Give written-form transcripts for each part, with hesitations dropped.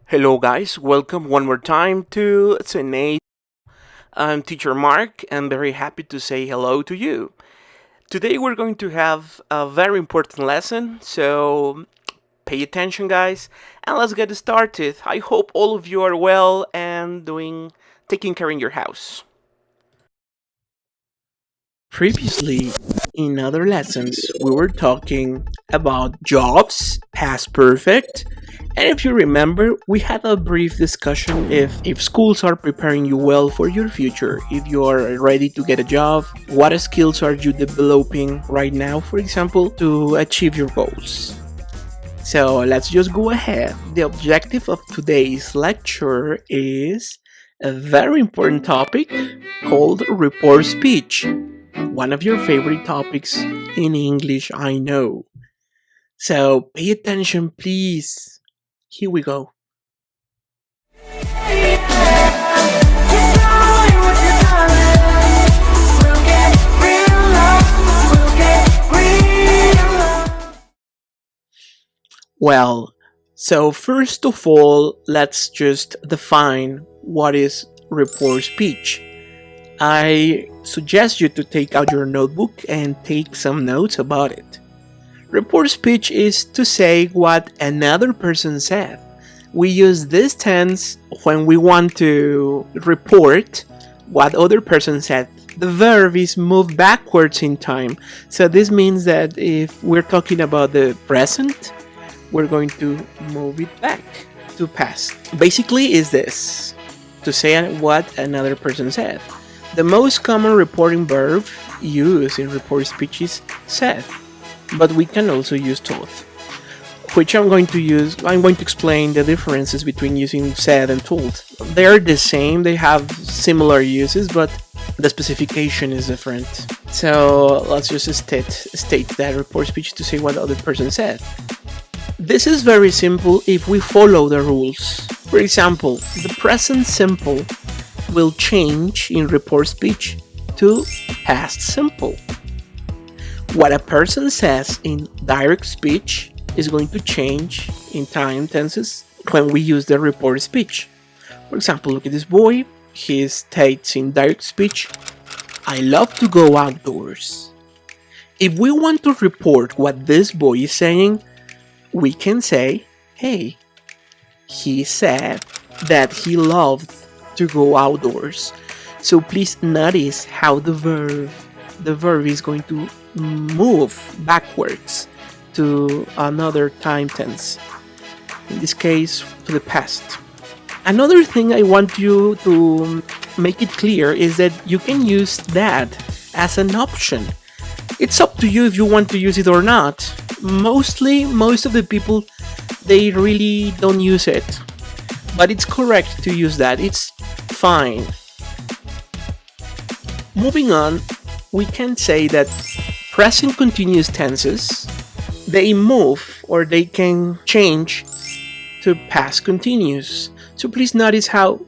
Hello guys, welcome one more time to CENEI. I'm teacher Mark and very happy to say hello to you. Today we're going to have a very important lesson, so pay attention guys and let's get started. I hope all of you are well and taking care in your house. Previously, in other lessons, we were talking about jobs, past perfect, and if you remember, we had a brief discussion if schools are preparing you well for your future, if you are ready to get a job, what skills are you developing right now, for example, to achieve your goals. So let's just go ahead. The objective of today's lecture is a very important topic called report speech. One of your favorite topics in English, I know. So pay attention, please. Here we go. Well, so first of all, let's just define what is report speech. I suggest you to take out your notebook and take some notes about it. Report speech is to say what another person said. We use this tense when we want to report what other person said. The verb is moved backwards in time. So this means that if we're talking about the present, we're going to move it back to past. Basically is this, to say what another person said. The most common reporting verb used in report speech is said, but we can also use told, which I'm going to explain the differences between using said and told. They're the same, they have similar uses, but the specification is different. So let's just state that report speech to say what the other person said. This is very simple if we follow the rules. For example, the present simple will change in report speech to past simple. What a person says in direct speech is going to change in time tenses when we use the report speech. For example, look at this boy. He states in direct speech, I love to go outdoors. If we want to report what this boy is saying, we can say, hey, he said that he loved to go outdoors. So please notice how the verb is going to move backwards to another time tense. In this case, to the past. Another thing I want you to make it clear is that you can use that as an option. It's up to you if you want to use it or not. Most of the people, they really don't use it. But it's correct to use that. It's fine. Moving on, we can say that present continuous tenses, they move or they can change to past continuous. So please notice how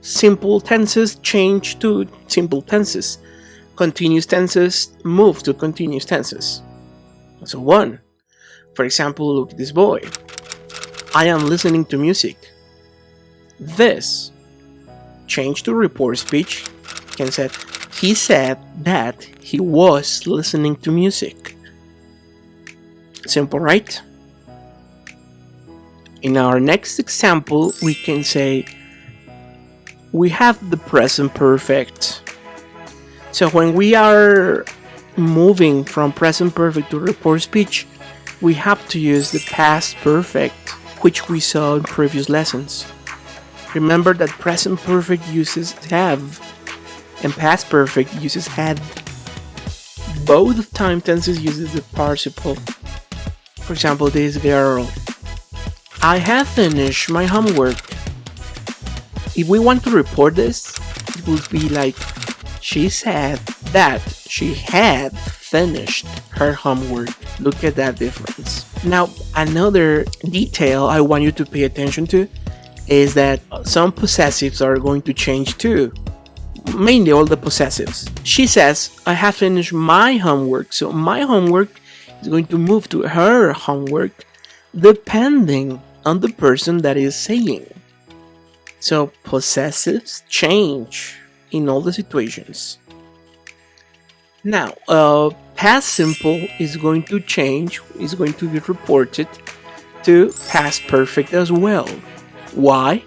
simple tenses change to simple tenses. Continuous tenses move to continuous tenses. So one, for example, look at this boy. I am listening to music. This change to report speech can say he said that he was listening to music. Simple, right? In our next example, we can say we have the present perfect. So when we are moving from present perfect to report speech, we have to use the past perfect, which we saw in previous lessons. Remember that present perfect uses have and past perfect uses had. Both time tenses uses the participle. For example, this girl. I have finished my homework. If we want to report this, it would be like she said that she had finished her homework. Look at that difference. Now, another detail I want you to pay attention to is that some possessives are going to change too. Mainly all the possessives. She says, I have finished my homework. So my homework is going to move to her homework depending on the person that is saying. So possessives change in all the situations. Now, past simple is going to change, is going to be reported to past perfect as well. Why?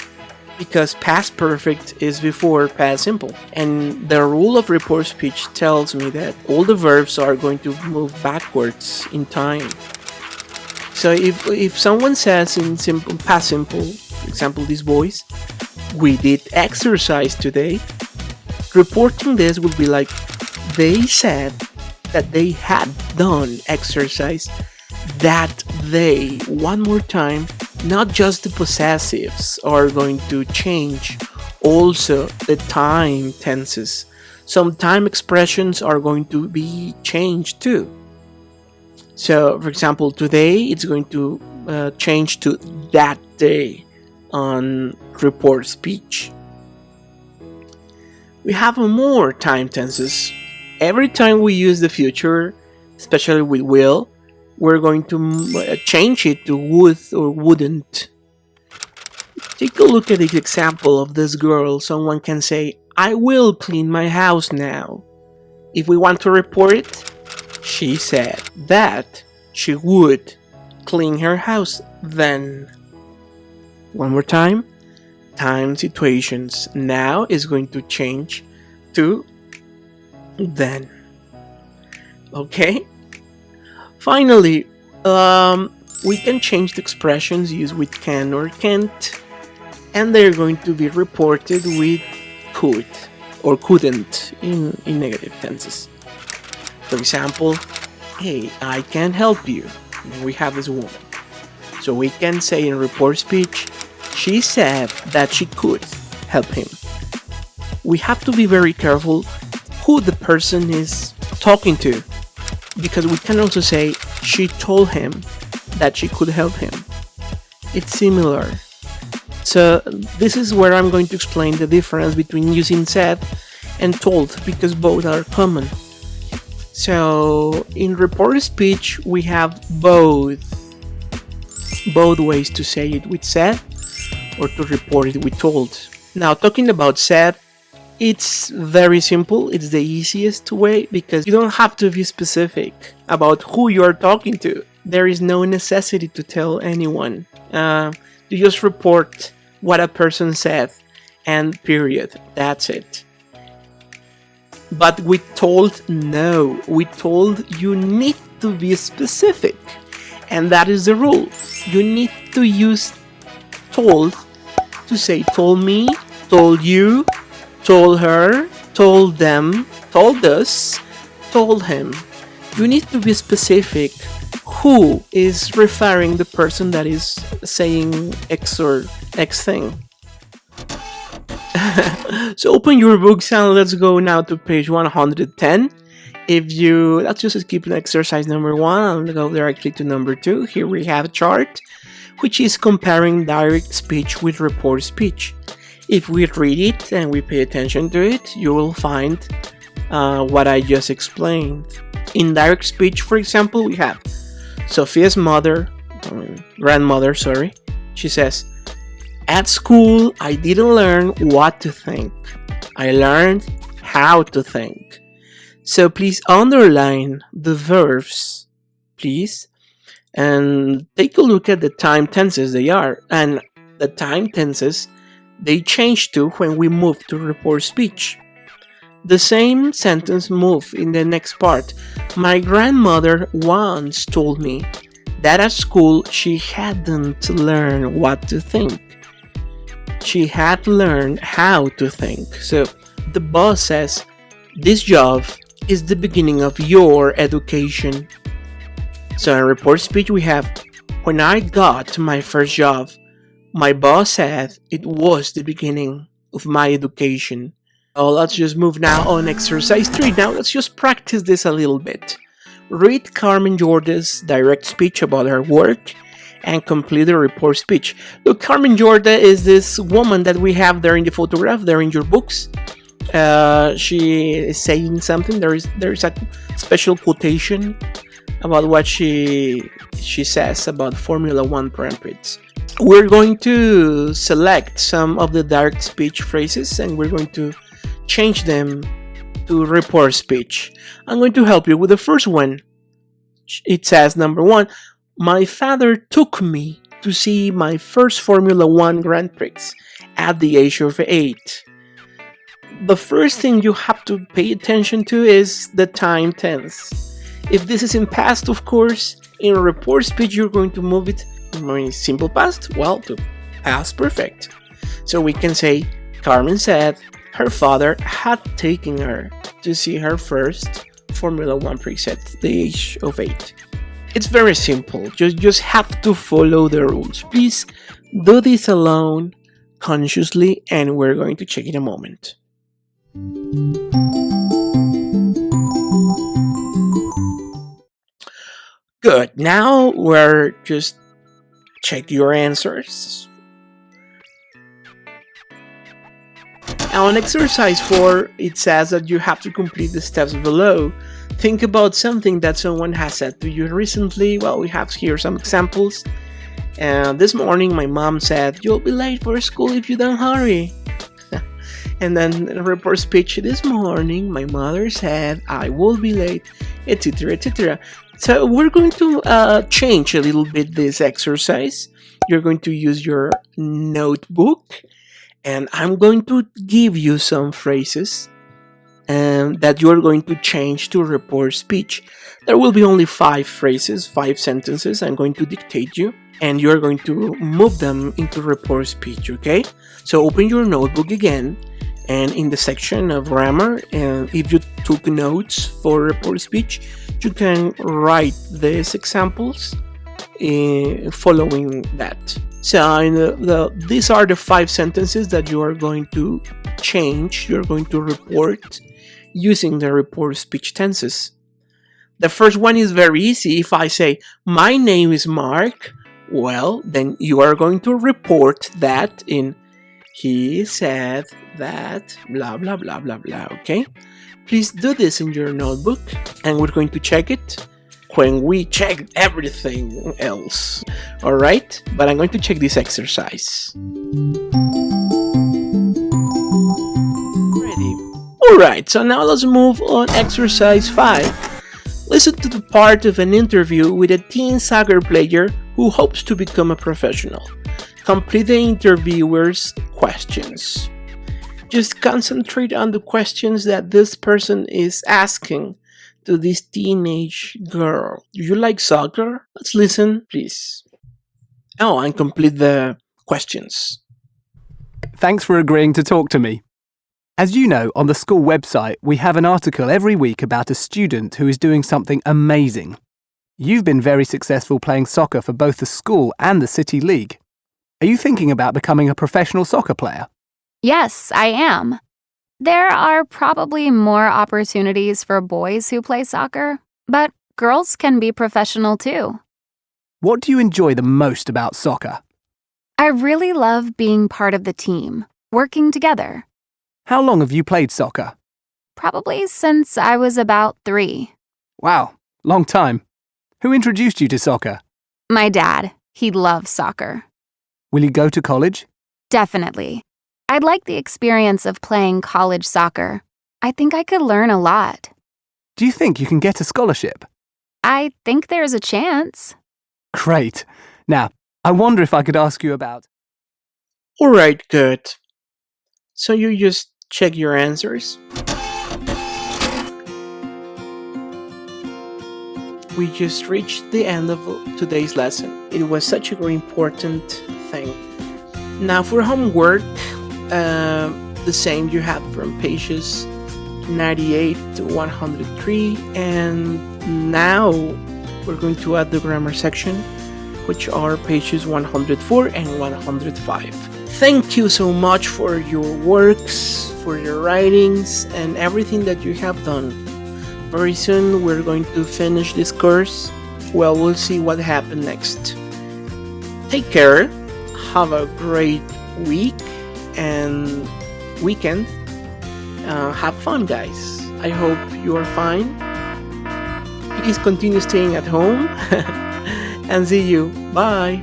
Because past perfect is before past simple. And the rule of report speech tells me that all the verbs are going to move backwards in time. So if someone says in past simple, for example, these boys, we did exercise today, reporting this would be like, they said that they had done exercise that day. One more time, not just the possessives are going to change, also the time tenses. Some time expressions are going to be changed too. So, for example, today it's going to change to that day on report speech. We have more time tenses. Every time we use the future, especially with will, we're going to change it to would or wouldn't. Take a look at the example of this girl. Someone can say, I will clean my house now. If we want to report it, she said that she would clean her house then. One more time. Time situations now is going to change to then. Okay? Finally, we can change the expressions used with can or can't, and they're going to be reported with could or couldn't in negative tenses. For example, hey, I can help you. We have this woman. So we can say in report speech, she said that she could help him. We have to be very careful who the person is talking to, because we can also say she told him that she could help him. It's similar. So this is where I'm going to explain the difference between using said and told, because both are common. So in report speech we have both ways to say it with said or to report it with told. Now, talking about said, it's very simple. It's the easiest way because you don't have to be specific about who you are talking to. There is no necessity to tell anyone. You just report what a person said and period. That's it. But with told, no. With told, you need to be specific. And that is the rule. You need to use told to say told me, told you, told her, told them, told us, told him. You need to be specific who is referring the person that is saying X or X thing. So open your books and let's go now to page 110. Let's just skip exercise number 1 and go directly to number 2. Here we have a chart which is comparing direct speech with report speech. If we read it and we pay attention to it, you will find what I just explained. In direct speech, for example, we have Sophia's grandmother, she says, at school, I didn't learn what to think. I learned how to think. So please underline the verbs, please, and take a look at the time tenses they are. And the time tenses, they change to when we move to report speech. The same sentence move in the next part. My grandmother once told me that at school she hadn't learned what to think. She had learned how to think. So the boss says, this job is the beginning of your education. So in report speech we have, when I got my first job, my boss said it was the beginning of my education. Oh, let's just move now on exercise 3. Now let's just practice this a little bit. Read Carmen Jorda's direct speech about her work and complete the report speech. Look, Carmen Jorda is this woman that we have there in the photograph, there in your books. She is saying something. There is a special quotation about what she says about Formula 1 Grand Prix. We're going to select some of the direct speech phrases and we're going to change them to report speech. I'm going to help you with the first one. It says, number 1, my father took me to see my first Formula 1 Grand Prix at the age of 8. The first thing you have to pay attention to is the time tense. If this is in past, of course, in report speech you're going to move it from simple past, well, to past perfect. So we can say, Carmen said her father had taken her to see her first Formula 1 Prix at the age of 8. It's very simple, just have to follow the rules. Please do this alone, consciously, and we're going to check in a moment. Good, now we're just check your answers. On exercise 4, it says that you have to complete the steps below. Think about something that someone has said to you recently. Well, we have here some examples. This morning my mom said, "You'll be late for school if you don't hurry." And then in report speech, this morning my mother said, "I will be late," etc., etc. So we're going to change a little bit this exercise. You're going to use your notebook, and I'm going to give you some phrases that you're going to change to report speech. There will be only 5 phrases, 5 sentences I'm going to dictate you, and you're going to move them into report speech, okay? So open your notebook again, and in the section of grammar, and if you took notes for report speech, you can write these examples following that. So these are the 5 sentences that you are going to change, you're going to report using the report speech tenses. The first one is very easy. If I say, "My name is Mark," well, then you are going to report that in "he said that blah blah blah blah blah," okay? Please do this in your notebook, and we're going to check it when we check everything else. Alright? But I'm going to check this exercise. Ready? Alright, so now let's move on exercise 5. Listen to the part of an interview with a teen soccer player who hopes to become a professional. Complete the interviewer's questions. Just concentrate on the questions that this person is asking to this teenage girl. Do you like soccer? Let's listen, please. Oh, and complete the questions. Thanks for agreeing to talk to me. As you know, on the school website, we have an article every week about a student who is doing something amazing. You've been very successful playing soccer for both the school and the city league. Are you thinking about becoming a professional soccer player? Yes, I am. There are probably more opportunities for boys who play soccer, but girls can be professional too. What do you enjoy the most about soccer? I really love being part of the team, working together. How long have you played soccer? Probably since I was about 3. Wow, long time. Who introduced you to soccer? My dad. He loves soccer. Will you go to college? Definitely. I'd like the experience of playing college soccer. I think I could learn a lot. Do you think you can get a scholarship? I think there's a chance. Great. Now, I wonder if I could ask you about... Alright, good. So you just check your answers. We just reached the end of today's lesson. It was such a very important thing. Now for homework, the same you have from pages 98 to 103, and now we're going to add the grammar section, which are pages 104 and 105. Thank you so much for your works, for your writings, and everything that you have done. Very soon we're going to finish this course. Well, we'll see what happens next. Take care, have a great week and weekend. Have fun, guys. I hope you are fine. Please continue staying at home and see you. Bye.